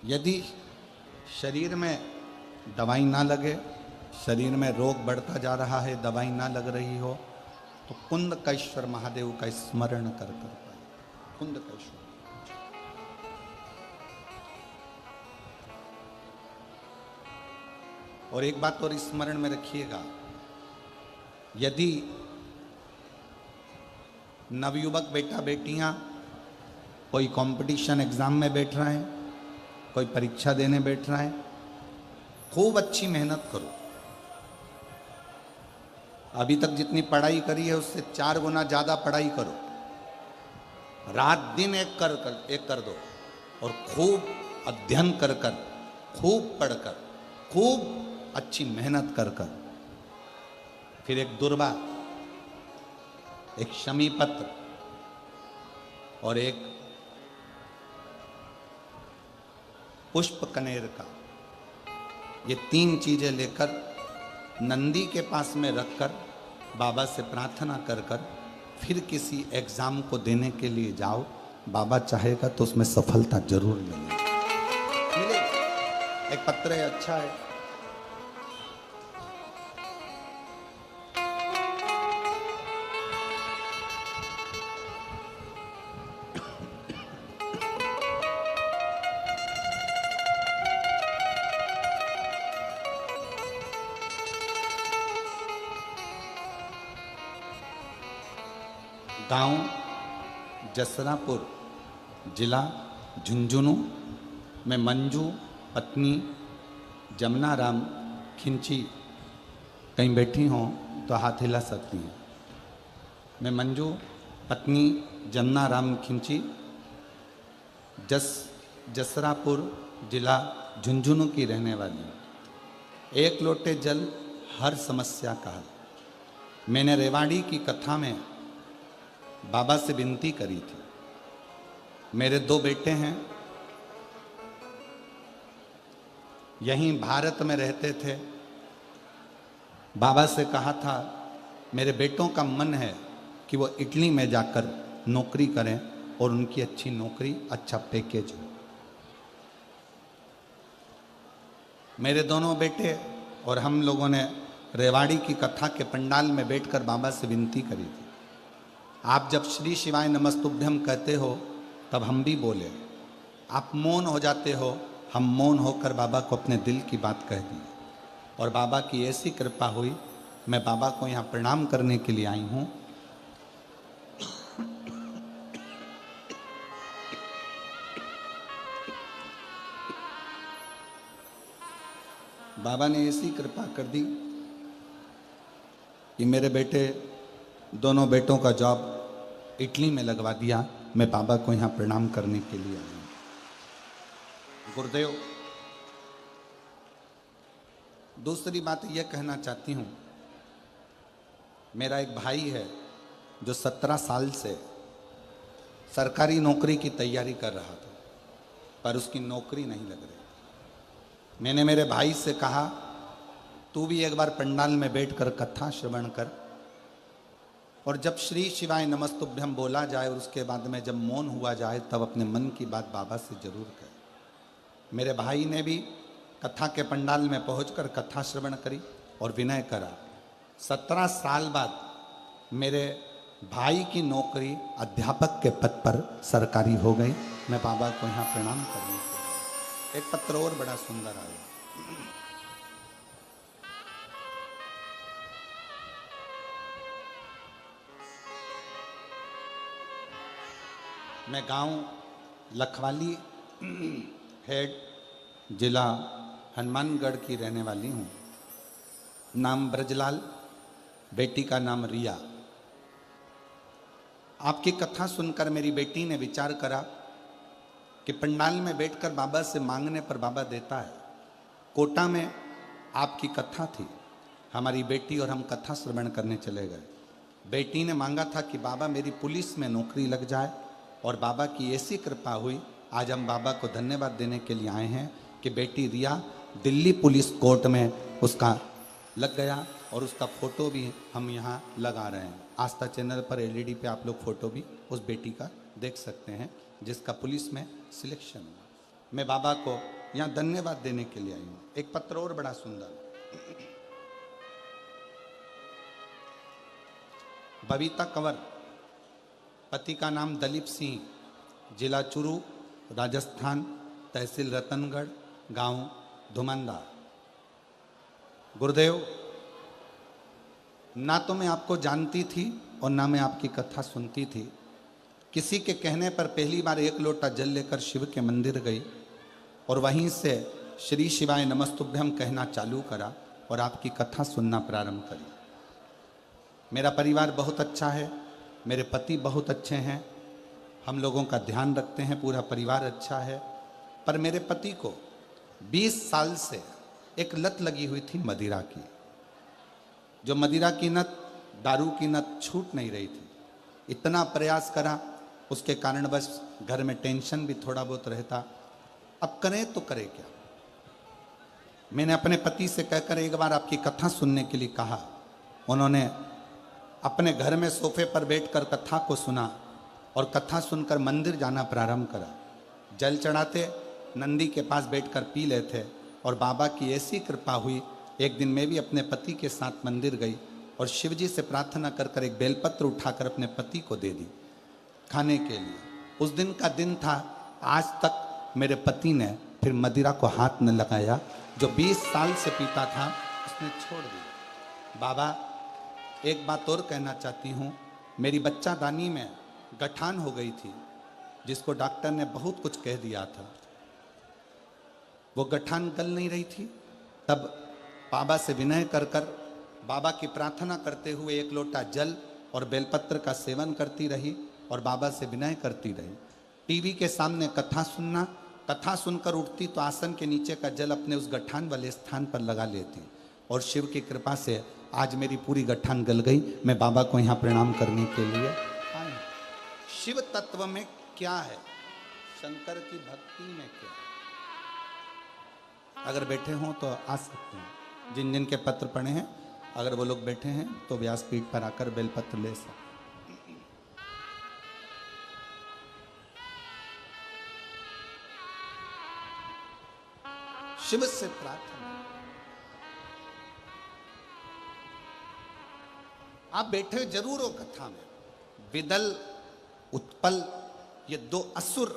यदि शरीर में दवाई ना लगे, शरीर में रोग बढ़ता जा रहा है, दवाई ना लग रही हो, तो कुंदकेश्वर महादेव का स्मरण कर पाए। कुंदकेश्वर। और एक बात और स्मरण में रखिएगा, यदि नवयुवक बेटा बेटियां कोई कंपटीशन एग्जाम में बैठ रहे हैं, कोई परीक्षा देने बैठ रहा है, खूब अच्छी मेहनत करो। अभी तक जितनी पढ़ाई करी है उससे 4 गुना ज्यादा पढ़ाई करो। रात दिन एक कर दो और खूब अध्ययन कर कर, खूब पढ़कर, खूब अच्छी मेहनत कर कर, फिर एक दुर्वा, एक शमी पत्र और एक पुष्प कनेर का, ये 3 चीजें लेकर नंदी के पास में रखकर बाबा से प्रार्थना कर कर फिर किसी एग्जाम को देने के लिए जाओ। बाबा चाहेगा तो उसमें सफलता जरूर मिलेगी। एक पत्र है, अच्छा है। गांव जसरापुर, जिला झुंझुनू में मंजू पत्नी जमुना राम खिंची कहीं बैठी हों तो हाथ हिला सकती हैं। मैं मंजू पत्नी जमुना राम खिंची, जसरापुर जिला झुंझुनू की रहने वाली हूँ। 1 लोटे जल हर समस्या का हल। मैंने रेवाड़ी की कथा में बाबा से विनती करी थी। मेरे 2 बेटे हैं, यहीं भारत में रहते थे। बाबा से कहा था मेरे बेटों का मन है कि वो इटली में जाकर नौकरी करें और उनकी अच्छी नौकरी, अच्छा पैकेज हो। मेरे दोनों बेटे और हम लोगों ने रेवाड़ी की कथा के पंडाल में बैठकर बाबा से विनती करी थी। आप जब श्री शिवाय नमस्तुभ्यम कहते हो तब हम भी बोले, आप मौन हो जाते हो, हम मौन होकर बाबा को अपने दिल की बात कह दी और बाबा की ऐसी कृपा हुई, मैं बाबा को यहाँ प्रणाम करने के लिए आई हूँ। बाबा ने ऐसी कृपा कर दी कि मेरे बेटे, दोनों बेटों का जॉब इटली में लगवा दिया। मैं बाबा को यहाँ प्रणाम करने के लिए आई हूँ। गुरुदेव, दूसरी बात यह कहना चाहती हूँ, मेरा एक भाई है जो 17 साल से सरकारी नौकरी की तैयारी कर रहा था, पर उसकी नौकरी नहीं लग रही। मैंने मेरे भाई से कहा, तू भी एक बार पंडाल में बैठकर कथा श्रवण कर, और जब श्री शिवाय नमस्तुभ्यम बोला जाए और उसके बाद में जब मौन हुआ जाए तब अपने मन की बात बाबा से जरूर कहे। मेरे भाई ने भी कथा के पंडाल में पहुंचकर कथा श्रवण करी और विनय करा। 17 साल बाद मेरे भाई की नौकरी अध्यापक के पद पर सरकारी हो गई। मैं बाबा को यहाँ प्रणाम करने के लिए। एक पत्र और बड़ा सुंदर आया। मैं गांव लखवाली हेड, जिला हनुमानगढ़ की रहने वाली हूँ। नाम ब्रजलाल, बेटी का नाम रिया। आपकी कथा सुनकर मेरी बेटी ने विचार करा कि पंडाल में बैठकर बाबा से मांगने पर बाबा देता है। कोटा में आपकी कथा थी, हमारी बेटी और हम कथा श्रवण करने चले गए। बेटी ने मांगा था कि बाबा मेरी पुलिस में नौकरी लग जाए, और बाबा की ऐसी कृपा हुई, आज हम बाबा को धन्यवाद देने के लिए आए हैं कि बेटी रिया दिल्ली पुलिस कोर्ट में उसका लग गया, और उसका फोटो भी हम यहाँ लगा रहे हैं। आस्था चैनल पर एलईडी पे आप लोग फोटो भी उस बेटी का देख सकते हैं जिसका पुलिस में सिलेक्शन हुआ। मैं बाबा को यहाँ धन्यवाद देने के लिए आई हूँ। एक पत्र और बड़ा सुंदर। बबीता कंवर, पति का नाम दलीप सिंह, जिला चुरू, राजस्थान, तहसील रतनगढ़, गांव धुमंदा। गुरुदेव, ना तो मैं आपको जानती थी और ना मैं आपकी कथा सुनती थी। किसी के कहने पर पहली बार एक लोटा जल लेकर शिव के मंदिर गई और वहीं से श्री शिवाय नमस्तुभ्यम कहना चालू करा और आपकी कथा सुनना प्रारंभ करी। मेरा परिवार बहुत अच्छा है, मेरे पति बहुत अच्छे हैं, हम लोगों का ध्यान रखते हैं, पूरा परिवार अच्छा है। पर मेरे पति को 20 साल से एक लत लगी हुई थी मदिरा की। जो मदिरा की लत, दारू की लत छूट नहीं रही थी। इतना प्रयास करा, उसके कारण बस घर में टेंशन भी थोड़ा बहुत रहता। अब करें तो करें क्या। मैंने अपने पति से कहकर एक बार आपकी कथा सुनने के लिए कहा। उन्होंने अपने घर में सोफे पर बैठकर कथा को सुना और कथा सुनकर मंदिर जाना प्रारंभ करा। जल चढ़ाते, नंदी के पास बैठकर पी लेते और बाबा की ऐसी कृपा हुई। एक दिन मैं भी अपने पति के साथ मंदिर गई और शिव जी से प्रार्थना कर कर एक बेलपत्र उठाकर अपने पति को दे दी खाने के लिए। उस दिन का दिन था। आज तक मेरे पति ने फिर मदिरा को हाथ न लगाया। जो 20 साल से पीता था उसने छोड़ दिया। बाबा, एक बात और कहना चाहती हूँ। मेरी बच्चादानी में गठान हो गई थी, जिसको डॉक्टर ने बहुत कुछ कह दिया था। वो गठान गल नहीं रही थी। तब बाबा से विनय कर कर बाबा की प्रार्थना करते हुए एक लोटा जल और बेलपत्र का सेवन करती रही और बाबा से विनय करती रही। टीवी के सामने कथा सुनना, कथा सुनकर उठती तो आसन के नीचे का जल अपने उस गठान वाले स्थान पर लगा लेती और शिव की कृपा से आज मेरी पूरी गठान गल गई। मैं बाबा को यहाँ प्रणाम करने के लिए आया। शिव तत्व में क्या है, शंकर की भक्ति में क्या है। अगर बैठे हों तो आ सकते हैं। जिन जिन के पत्र पढ़े हैं, अगर वो लोग बैठे हैं तो व्यासपीठ पर आकर बेलपत्र ले सकते। शिव से प्रार्थना। आप बैठे जरूर हो कथा में। विदल, उत्पल, ये 2 असुर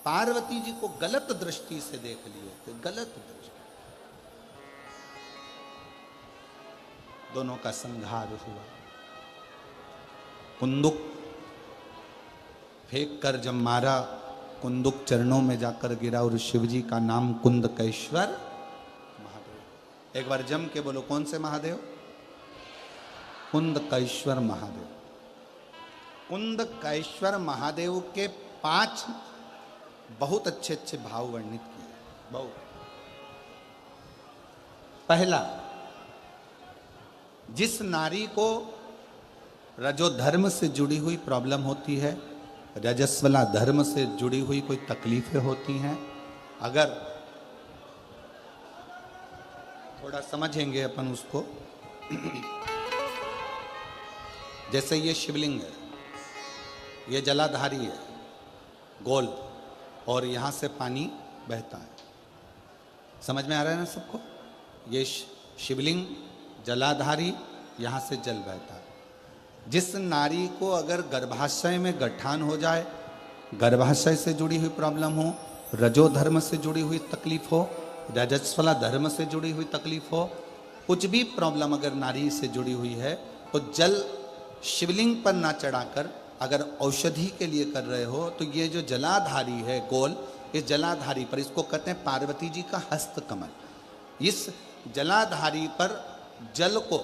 पार्वती जी को गलत दृष्टि से देख लिए थे। गलत दृष्टि, दोनों का संहार हुआ। कुंदुक फेंक कर जब मारा, कुंदुक चरणों में जाकर गिरा और शिव जी का नाम कुंदकेश्वर महादेव। एक बार जम के बोलो, कौन से महादेव? कुंदकेश्वर महादेव। कुंदकेश्वर महादेव के 5 बहुत अच्छे अच्छे भाव वर्णित किए। बहुत। पहला, जिस नारी को रजोधर्म से जुड़ी हुई प्रॉब्लम होती है, रजस्वला धर्म से जुड़ी हुई कोई तकलीफें होती हैं, अगर थोड़ा समझेंगे अपन उसको। जैसे ये शिवलिंग है, ये जलाधारी है, गोल, और यहाँ से पानी बहता है। समझ में आ रहा है ना सबको? ये शिवलिंग जलाधारी, यहाँ से जल बहता है। जिस नारी को अगर गर्भाशय में गठान हो जाए, गर्भाशय से जुड़ी हुई प्रॉब्लम हो, रजोधर्म से जुड़ी हुई तकलीफ हो, रजस्वला धर्म से जुड़ी हुई तकलीफ हो, कुछ भी प्रॉब्लम अगर नारी से जुड़ी हुई है, तो जल शिवलिंग पर ना चढ़ाकर अगर औषधि के लिए कर रहे हो, तो ये जो जलाधारी है गोल, इस जलाधारी पर, इसको कहते हैं पार्वती जी का हस्त कमल। इस जलाधारी पर जल को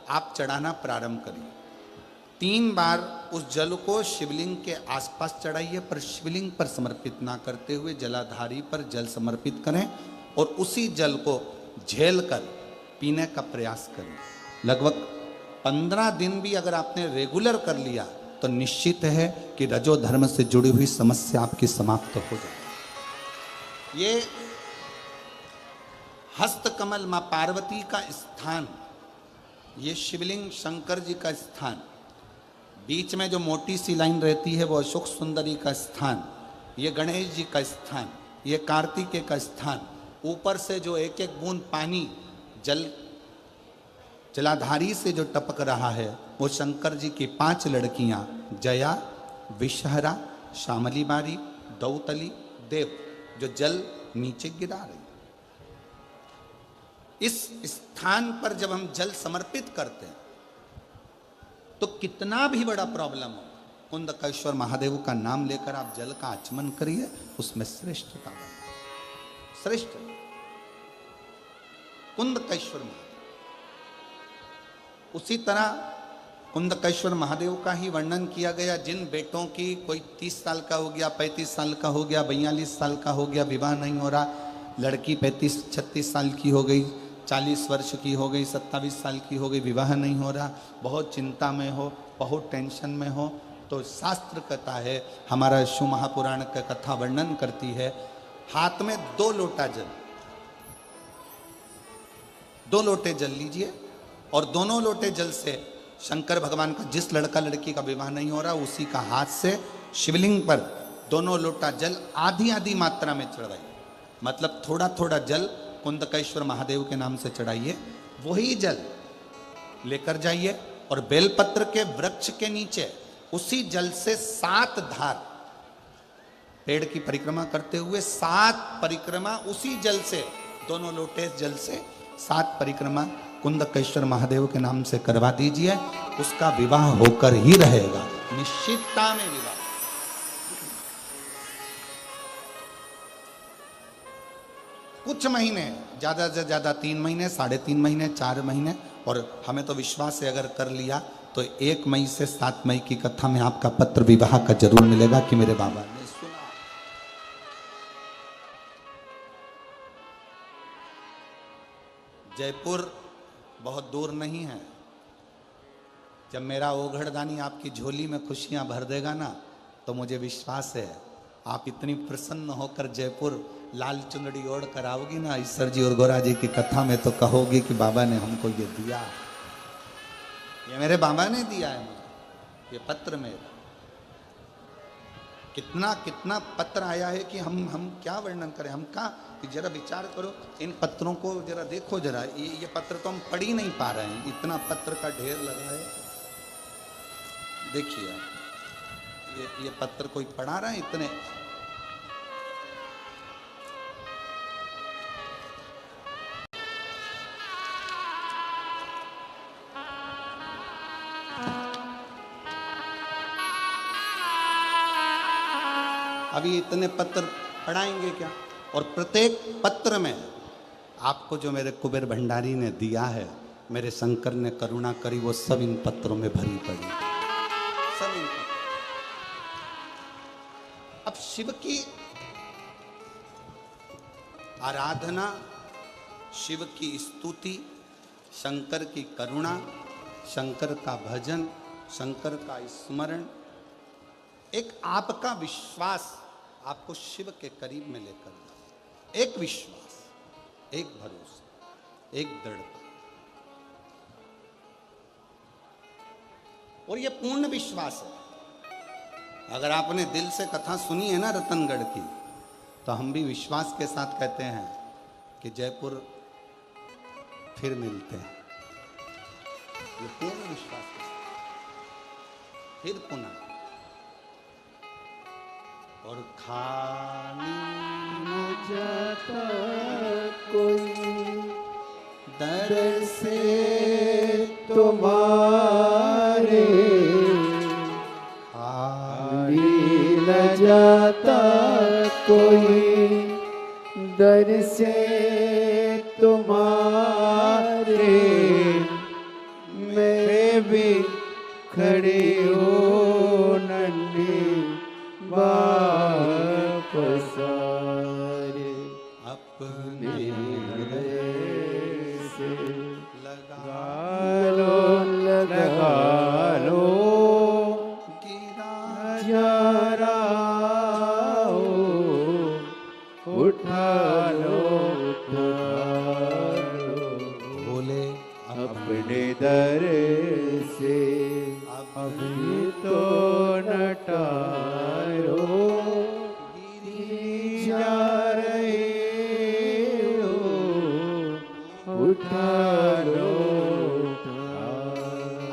आप चढ़ाना प्रारंभ करिए। 3 बार उस जल को शिवलिंग के आसपास चढ़ाइए, पर शिवलिंग पर समर्पित ना करते हुए जलाधारी पर जल समर्पित करें और उसी जल को झेल कर पीने का प्रयास करें। लगभग 15 दिन भी अगर आपने रेगुलर कर लिया तो निश्चित है कि रजोधर्म से जुड़ी हुई समस्या आपकी समाप्त हो जाएगी। ये हस्त कमल मां पार्वती का स्थान, ये शिवलिंग शंकर जी का स्थान, बीच में जो मोटी सी लाइन रहती है वो अशोक सुंदरी का स्थान, ये गणेश जी का स्थान, ये कार्तिकेय का स्थान, ऊपर से जो एक एक बूंद पानी जलाधारी से जो टपक रहा है, वो शंकर जी की 5 लड़कियां जया, विषहरा, श्यामली बारी, दौतली, देव, जो जल नीचे गिरा रही। इस स्थान पर जब हम जल समर्पित करते हैं तो कितना भी बड़ा प्रॉब्लम हो, कुंदकेश्वर महादेव का नाम लेकर आप जल का आचमन करिए, उसमें श्रेष्ठता श्रेष्ठ कुंदकेश्वर महादेव। उसी तरह कुंदकेश्वर महादेव का ही वर्णन किया गया, जिन बेटों की कोई 30 साल का हो गया, 35 साल का हो गया, 42 साल का हो गया, विवाह नहीं हो रहा, लड़की 35-36 साल की हो गई, 40 वर्ष की हो गई, 27 साल की हो गई, विवाह नहीं हो रहा, बहुत चिंता में हो, बहुत टेंशन में हो, तो शास्त्र कहता है, हमारा शिव महापुराण का कथा वर्णन करती है, हाथ में 2 लोटा जल, 2 लोटे जल लीजिए और दोनों लोटे जल से शंकर भगवान का, जिस लड़का लड़की का विवाह नहीं हो रहा, उसी का हाथ से शिवलिंग पर दोनों लोटा जल आधी आधी मात्रा में चढ़ाइए। मतलब थोड़ा थोड़ा जल कुंदकेश्वर महादेव के नाम से चढ़ाइए, वही जल लेकर जाइए और बेलपत्र के वृक्ष के नीचे उसी जल से 7 धार, पेड़ की परिक्रमा करते हुए 7 परिक्रमा उसी जल से, दोनों लोटे जल से 7 परिक्रमा कुंदकेश्वर महादेव के नाम से करवा दीजिए, उसका विवाह होकर ही रहेगा, निश्चितता में विवाह। कुछ महीने, ज्यादा से ज्यादा 3 महीने, 3.5 महीने, 4 महीने, और हमें तो विश्वास है अगर कर लिया तो 1 मई से 7 मई की कथा में आपका पत्र विवाह का जरूर मिलेगा कि मेरे बाबा ने सुना। जयपुर बहुत दूर नहीं है। जब मेरा ओघड़दानी आपकी झोली में खुशियां भर देगा ना, तो मुझे विश्वास है आप इतनी प्रसन्न होकर जयपुर लाल चुनरी ओढ़ कर आओगी ना ईश्वर जी और गोरा जी की कथा में, तो कहोगी कि बाबा ने हमको ये दिया, ये मेरे बाबा ने दिया है मुझे, ये पत्र मेरा। कितना कितना पत्र आया है कि हम क्या वर्णन करें, हम क्या, जरा विचार करो, इन पत्रों को जरा देखो, जरा ये पत्र तो हम पढ़ ही नहीं पा रहे हैं, इतना पत्र का ढेर लगा है। देखिए ये पत्र कोई पढ़ा रहा है इतने। अभी इतने पत्र पढ़ाएंगे क्या? और प्रत्येक पत्र में आपको जो मेरे कुबेर भंडारी ने दिया है, मेरे शंकर ने करुणा करी, वो सब इन पत्रों में भरी पड़ी, सब इन पत्रों। अब शिव की आराधना, शिव की स्तुति, शंकर की करुणा, शंकर का भजन, शंकर का स्मरण, एक आपका विश्वास आपको शिव के करीब में लेकर जाए, एक विश्वास, एक भरोसा, एक दृढ़ता। और ये पूर्ण विश्वास है। अगर आपने दिल से कथा सुनी है ना रतनगढ़ की, तो हम भी विश्वास के साथ कहते हैं कि जयपुर फिर मिलते हैं। ये पूर्ण विश्वास के साथ फिर पुनः। और खाली न जाता कोई दर से तुम्हारे, खाली न जाता कोई दर से तुम्हारे, मैं भी खड़ी हो नन्ही वापस आरे, अपने हृदय से लगा लो गिरा जा रहा हो, उठा लो बोले अपने दर से अभी तो नटारो गिरी जा उतारो।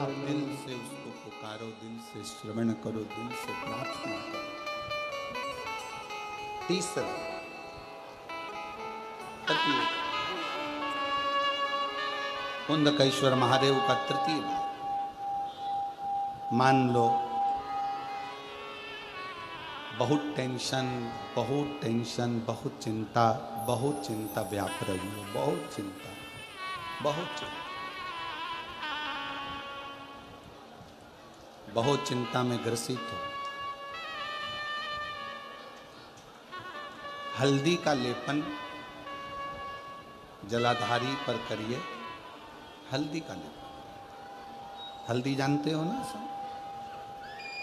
आप दिल से उसको पुकारो, दिल से श्रवण करो, दिल से प्रार्थना करो। तीसरा तृतीय कुंदकेश्वर महादेव का तृतीय भाव। मान लो बहुत टेंशन, बहुत चिंता व्याप रही हो, बहुत चिंता, बहुत चिंता में ग्रसित हो। हल्दी का लेपन जलाधारी पर करिए। हल्दी का लेपन, हल्दी जानते हो ना सब?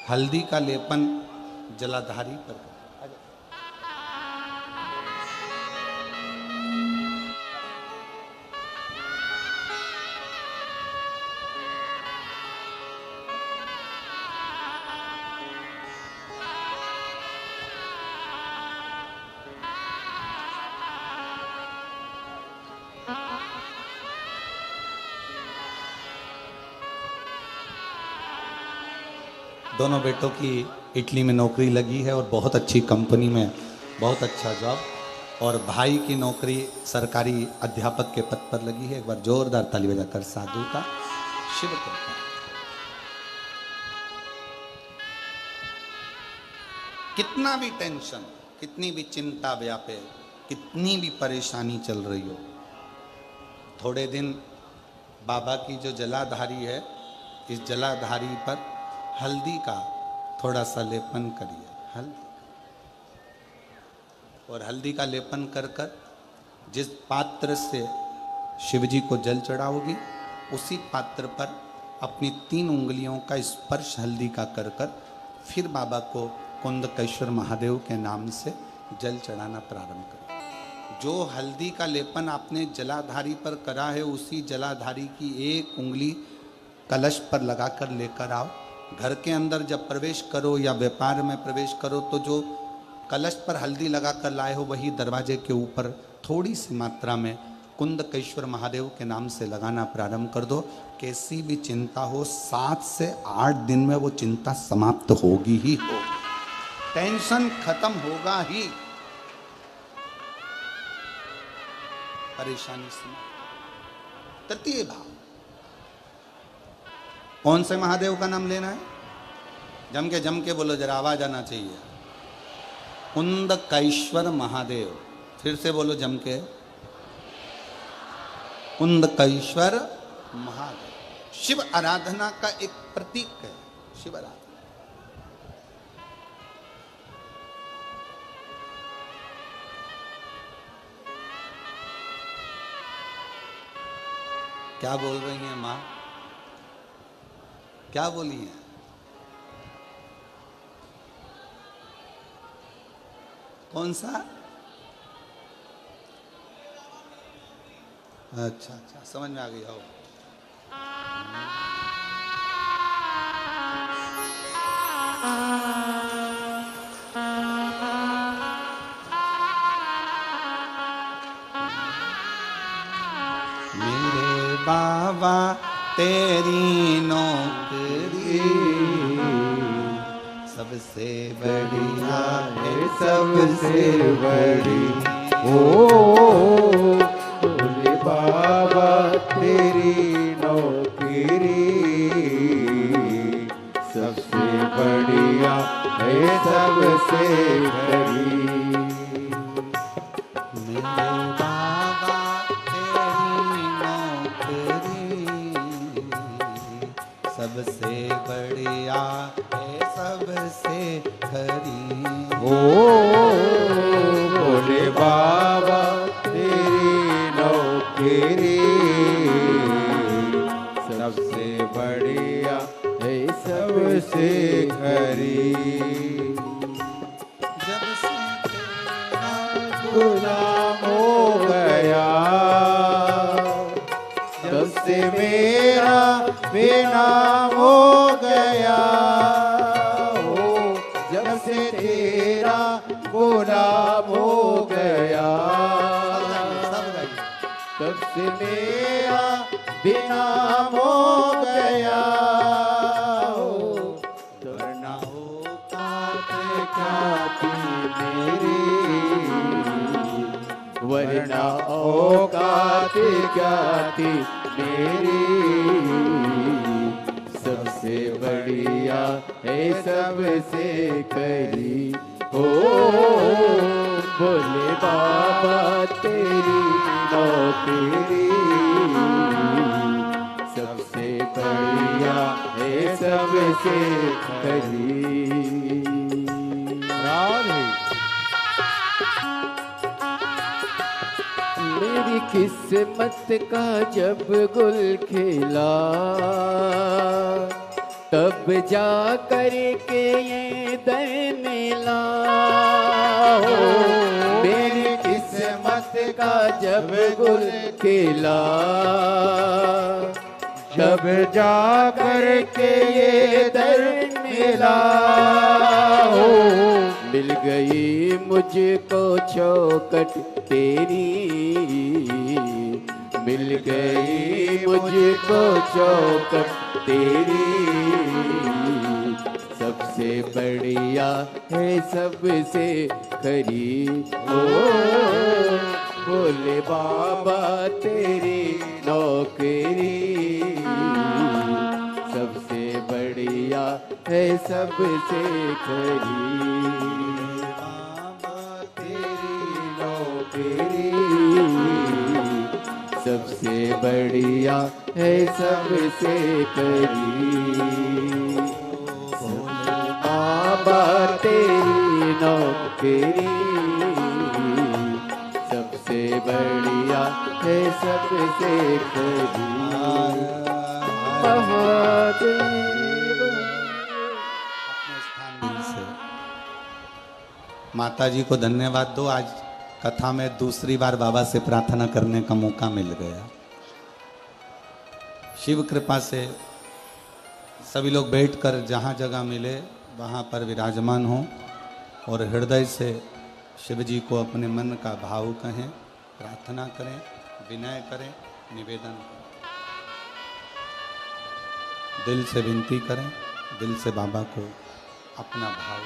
हल्दी का लेपन जलाधारी पर करिए। दोनों बेटों की इटली में नौकरी लगी है और बहुत अच्छी कंपनी में, बहुत अच्छा जॉब। और भाई की नौकरी सरकारी अध्यापक के पद पर लगी है। एक बार जोरदार ताली बजाकर साधुता शिव कृपा। कितना भी टेंशन, कितनी भी चिंता व्यापे, कितनी भी परेशानी चल रही हो, थोड़े दिन बाबा की जो जलाधारी है, इस जलाधारी पर हल्दी का थोड़ा सा लेपन करिए। हल्दी, और हल्दी का लेपन कर कर जिस पात्र से शिवजी को जल चढ़ाओगी, उसी पात्र पर अपनी 3 उंगलियों का स्पर्श हल्दी का कर कर फिर बाबा को कुंदकेश्वर महादेव के नाम से जल चढ़ाना प्रारंभ करें। जो हल्दी का लेपन आपने जलाधारी पर करा है, उसी जलाधारी की 1 उंगली कलश पर लगाकर लेकर आओ। घर के अंदर जब प्रवेश करो या व्यापार में प्रवेश करो, तो जो कलश पर हल्दी लगाकर लाए हो, वही दरवाजे के ऊपर थोड़ी सी मात्रा में कुंदकेश्वर महादेव के नाम से लगाना प्रारंभ कर दो। कैसी भी चिंता हो, 7 से 8 दिन में वो चिंता समाप्त होगी ही हो, टेंशन खत्म होगा ही, परेशानी से। तृतीय भाव, कौन से महादेव का नाम लेना है? जम के बोलो, जरा आवाज आना चाहिए। कुंदकेश्वर महादेव। फिर से बोलो जम के, कुंदकेश्वर महादेव। शिव आराधना का एक प्रतीक है, शिव आराधना। क्या बोल रही हैं माँ? क्या बोली है? कौन सा? अच्छा अच्छा, समझ में आ गई। हो मेरे बाबा तेरी नौकरी सबसे बढ़िया है, सबसे बड़ी। ओ भोले बाबा तेरी नौकरी सबसे बढ़िया है, सबसे बड़ी। मेरे बाबा तेरी नौकरी सबसे बढ़िया है, सबसे खरी। ओ भोले बाबा तेरी नौकरी सबसे बढ़िया है, सबसे खरी। जब से तेरा गुलाम हो गया, जब से मेरा बेनाम हो गया, जब से तेरा गुलाम हो गया, तब से मेरा वरना औकात क्या थी मेरी, सबसे बढ़िया है सबसे खरी हो। बोले बाबा तेरी नौकरी, सबसे बढ़िया है सबसे खरी। राधे मेरी किस्मत का जब गुल खिला, तब जा कर के ये दर मिला हो। मेरी किस्मत का जब गुल खिला, जब जा कर के ये दर मिला हो। मिल गई मुझको चौखट तेरी, मिल गई मुझको चौखट तेरी, सबसे बढ़िया है सबसे खरी ओ। बोले बाबा तेरी नौकरी, सबसे बढ़िया है सबसे खरी। बाबा तेरी नौकरी, सबसे बढ़िया है सबसे खरी। बाबा तेरी नौकरी, सबसे बढ़िया है सबसे खरी। महादेव अपने स्थान दिल से माता जी को धन्यवाद दो। आज कथा में दूसरी बार बाबा से प्रार्थना करने का मौका मिल गया। शिव कृपा से सभी लोग बैठकर जहाँ जगह मिले वहाँ पर विराजमान हों और हृदय से शिव जी को अपने मन का भाव कहें, प्रार्थना करें, विनय करें, निवेदन करें, दिल से विनती करें, दिल से बाबा को अपना भाव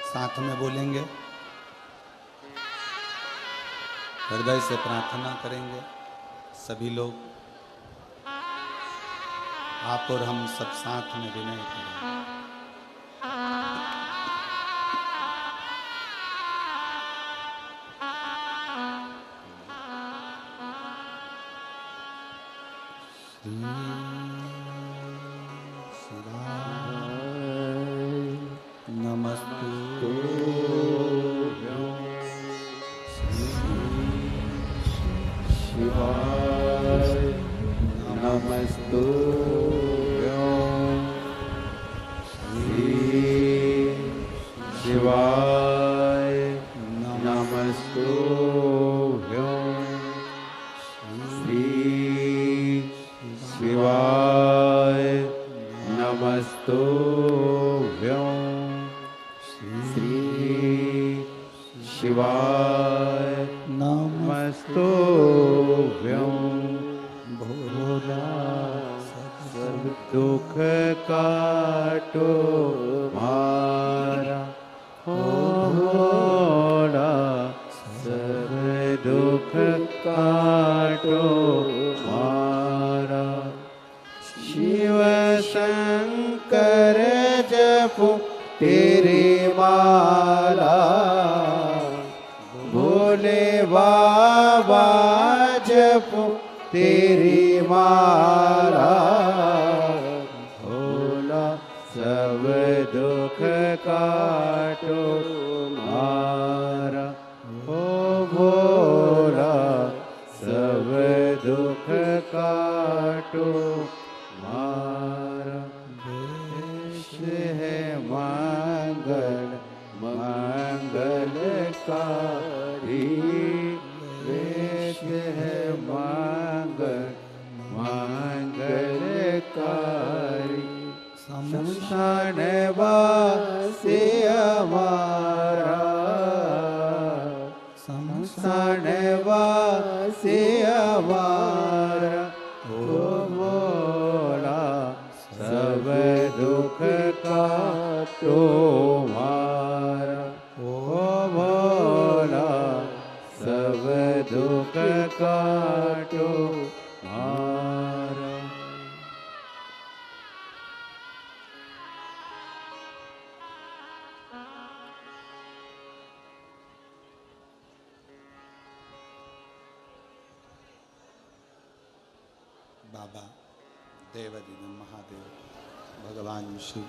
साथ में बोलेंगे, हृदय से प्रार्थना करेंगे। सभी लोग आप और हम सब साथ में विनय करेंगे। बाबा, देवादिदेव महादेव, भगवान शिव,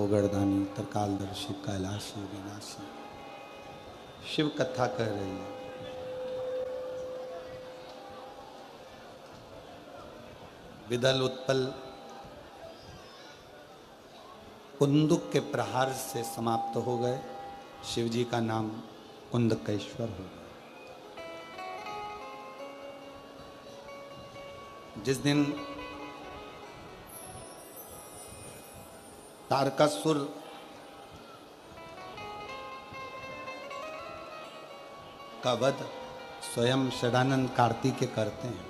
ओगरदानी, त्रिकालदर्शी, कैलाशी, विनाशी शिव कथा कह रही है। विदल उत्पल कुंदुक के प्रहार से समाप्त हो गए। शिव जी का नाम कुंदकेश्वर हो गया। जिस दिन तारकासुर का वध स्वयं षडानंद कार्तिकेय करते हैं,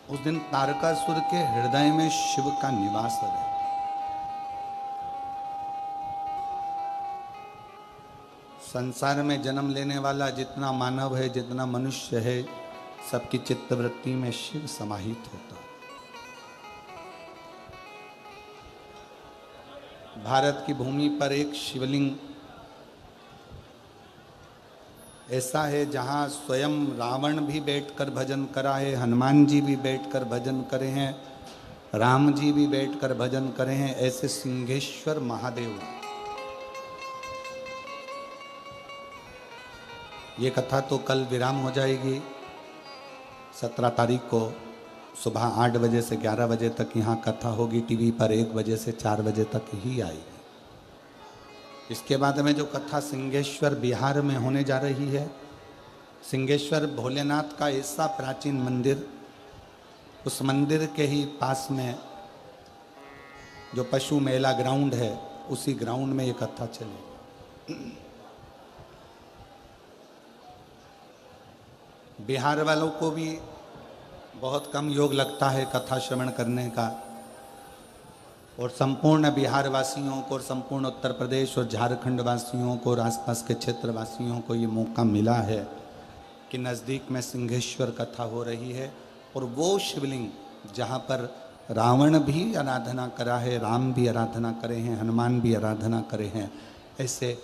उस दिन तारकासुर के हृदय में शिव का निवास है। संसार में जन्म लेने वाला जितना मानव है, जितना मनुष्य है, सबकी चित्तवृत्ति में शिव समाहित होता है। भारत की भूमि पर एक शिवलिंग ऐसा है जहां स्वयं रावण भी बैठकर भजन करा है, हनुमान जी भी बैठकर भजन करे हैं, राम जी भी बैठकर भजन करे हैं। ऐसे सिंहेश्वर महादेव, ये कथा तो कल विराम हो जाएगी। 17 तारीख को सुबह 8 बजे से 11 बजे तक यहाँ कथा होगी। टीवी पर 1 बजे से 4 बजे तक ही आएगी। इसके बाद में जो कथा सिंहेश्वर बिहार में होने जा रही है, सिंहेश्वर भोलेनाथ का ऐसा प्राचीन मंदिर, उस मंदिर के ही पास में जो पशु मेला ग्राउंड है, उसी ग्राउंड में ये कथा चलेगी। बिहार वालों को भी बहुत कम योग लगता है कथा श्रवण करने का, और संपूर्ण बिहार वासियों को और संपूर्ण उत्तर प्रदेश और झारखंड वासियों को और आसपास के क्षेत्र वासियों को ये मौका मिला है कि नज़दीक में सिंहेश्वर कथा हो रही है। और वो शिवलिंग जहाँ पर रावण भी आराधना करा है, राम भी आराधना करे हैं, हनुमान भी आराधना करे हैं, ऐसे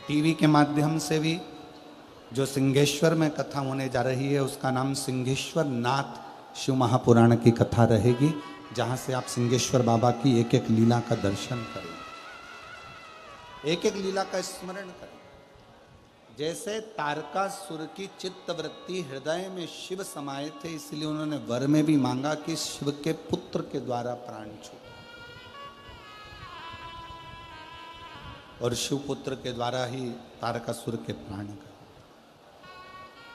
टीवी के माध्यम से भी जो सिंहेश्वर में कथा होने जा रही है, उसका नाम सिंहेश्वर नाथ शिव महापुराण की कथा रहेगी, जहाँ से आप सिंहेश्वर बाबा की एक एक लीला का दर्शन करें, एक एक लीला का स्मरण करें। जैसे तारकासुर की चित्तवृत्ति हृदय में शिव समाये थे, इसलिए उन्होंने वर में भी मांगा कि शिव के पुत्र के द्वारा प्राण छूटे, और शिव पुत्र के द्वारा ही तारकासुर के प्राण गए,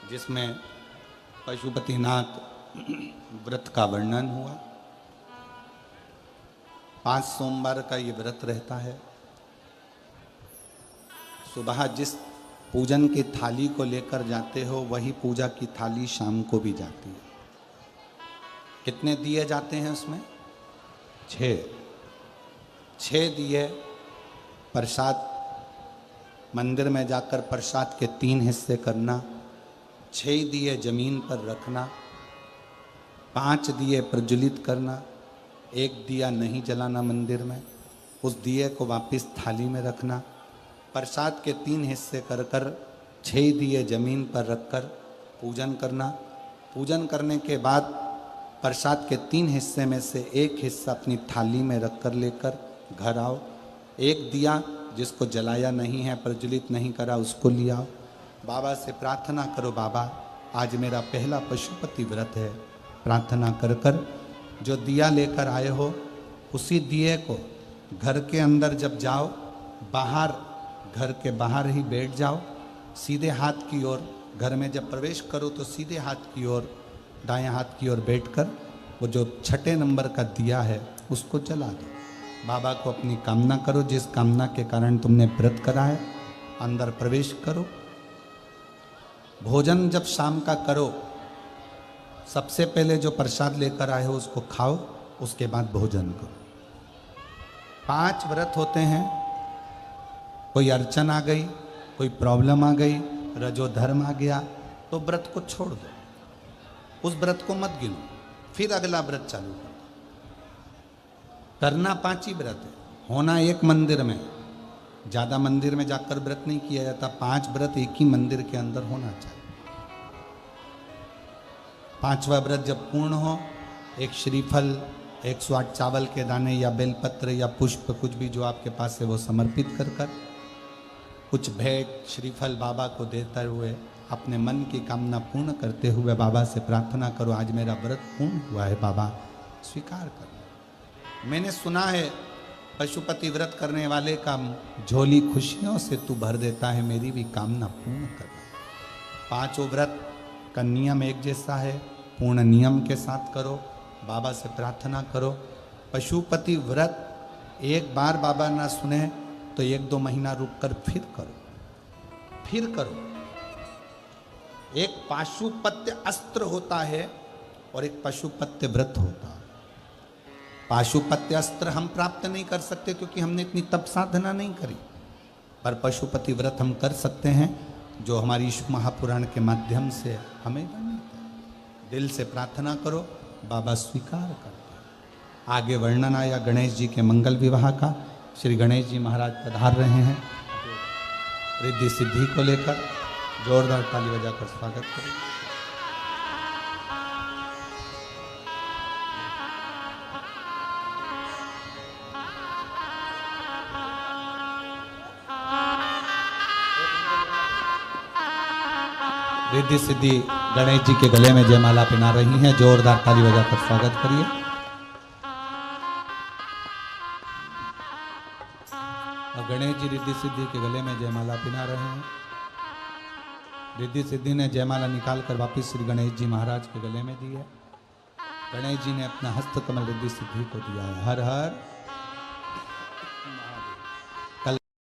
जिसमें पशुपतिनाथ व्रत का वर्णन हुआ। 5 सोमवार का ये व्रत रहता है। सुबह जिस पूजन की थाली को लेकर जाते हो, वही पूजा की थाली शाम को भी जाती है। कितने दिए जाते हैं उसमें? 6 दिए। प्रसाद मंदिर में जाकर प्रसाद के 3 हिस्से करना, 6 दिए जमीन पर रखना, 5 दिए प्रज्वलित करना, 1 दिया नहीं जलाना मंदिर में, उस दिए को वापस थाली में रखना, प्रसाद के 3 हिस्से कर कर 6 दिए जमीन पर रखकर पूजन करना। पूजन करने के बाद प्रसाद के 3 हिस्से में से 1 हिस्सा अपनी थाली में रखकर लेकर घर आओ। 1 दिया जिसको जलाया नहीं है, प्रज्वलित नहीं करा, उसको लिया आओ। बाबा से प्रार्थना करो, बाबा आज मेरा पहला पशुपति व्रत है। प्रार्थना कर कर जो दिया लेकर आए हो, उसी दिए को घर के अंदर जब जाओ, बाहर घर के बाहर ही बैठ जाओ, सीधे हाथ की ओर। घर में जब प्रवेश करो तो सीधे हाथ की ओर, दाएं हाथ की ओर बैठकर वो जो 6 नंबर का दिया है उसको जला दो। बाबा को अपनी कामना करो, जिस कामना के कारण तुमने व्रत करा है। अंदर प्रवेश करो। भोजन जब शाम का करो, सबसे पहले जो प्रसाद लेकर आए हो उसको खाओ, उसके बाद भोजन करो। 5 व्रत होते हैं। कोई अड़चन आ गई, कोई प्रॉब्लम आ गई, रजोधर्म आ गया, तो व्रत को छोड़ दो, उस व्रत को मत गिनो, फिर अगला व्रत चालू करो। करना 5 ही व्रत है, होना एक मंदिर में, ज़्यादा मंदिर में जाकर व्रत नहीं किया जाता, 5 व्रत एक ही मंदिर के अंदर होना चाहिए। 5वां व्रत जब पूर्ण हो, एक श्रीफल, 108 चावल के दाने या बेलपत्र या पुष्प, कुछ भी जो आपके पास है वो समर्पित कर कर कुछ भेंट श्रीफल बाबा को देते हुए अपने मन की कामना पूर्ण करते हुए बाबा से प्रार्थना करो, आज मेरा व्रत पूर्ण हुआ है, बाबा स्वीकार करो। मैंने सुना है पशुपति व्रत करने वाले का झोली खुशियों से तू भर देता है, मेरी भी कामना पूर्ण कर। 5 व्रत का नियम एक जैसा है, पूर्ण नियम के साथ करो, बाबा से प्रार्थना करो। पशुपति व्रत एक बार बाबा ना सुने तो 1-2 महीना रुककर फिर करो। एक पाशुपत्य अस्त्र होता है और एक पशुपत्य व्रत होता है। पाशुपत्य अस्त्र हम प्राप्त नहीं कर सकते क्योंकि हमने इतनी तप साधना नहीं करी, पर पशुपति व्रत हम कर सकते हैं जो हमारी ईश महापुराण के माध्यम से हमें दिल से प्रार्थना करो, बाबा स्वीकार करते हैं। आगे वर्णन आया गणेश जी के मंगल विवाह का। श्री गणेश जी महाराज पधार रहे हैं, रिद्धि सिद्धि को लेकर जोरदार ताली बजाकर स्वागत करें। रिद्धि सिद्धि गणेश जी के गले में जयमाला पहना रही हैं, जोरदार ताली बजाकर स्वागत करिए। और गणेश जी रिद्धि सिद्धि के गले में जयमाला पहना रहे हैं। रिद्धि सिद्धि ने जयमाला निकालकर वापिस श्री गणेश जी महाराज के गले में दी है। गणेश जी ने अपना हस्त कमल रिद्धि सिद्धि को दिया है। हर हर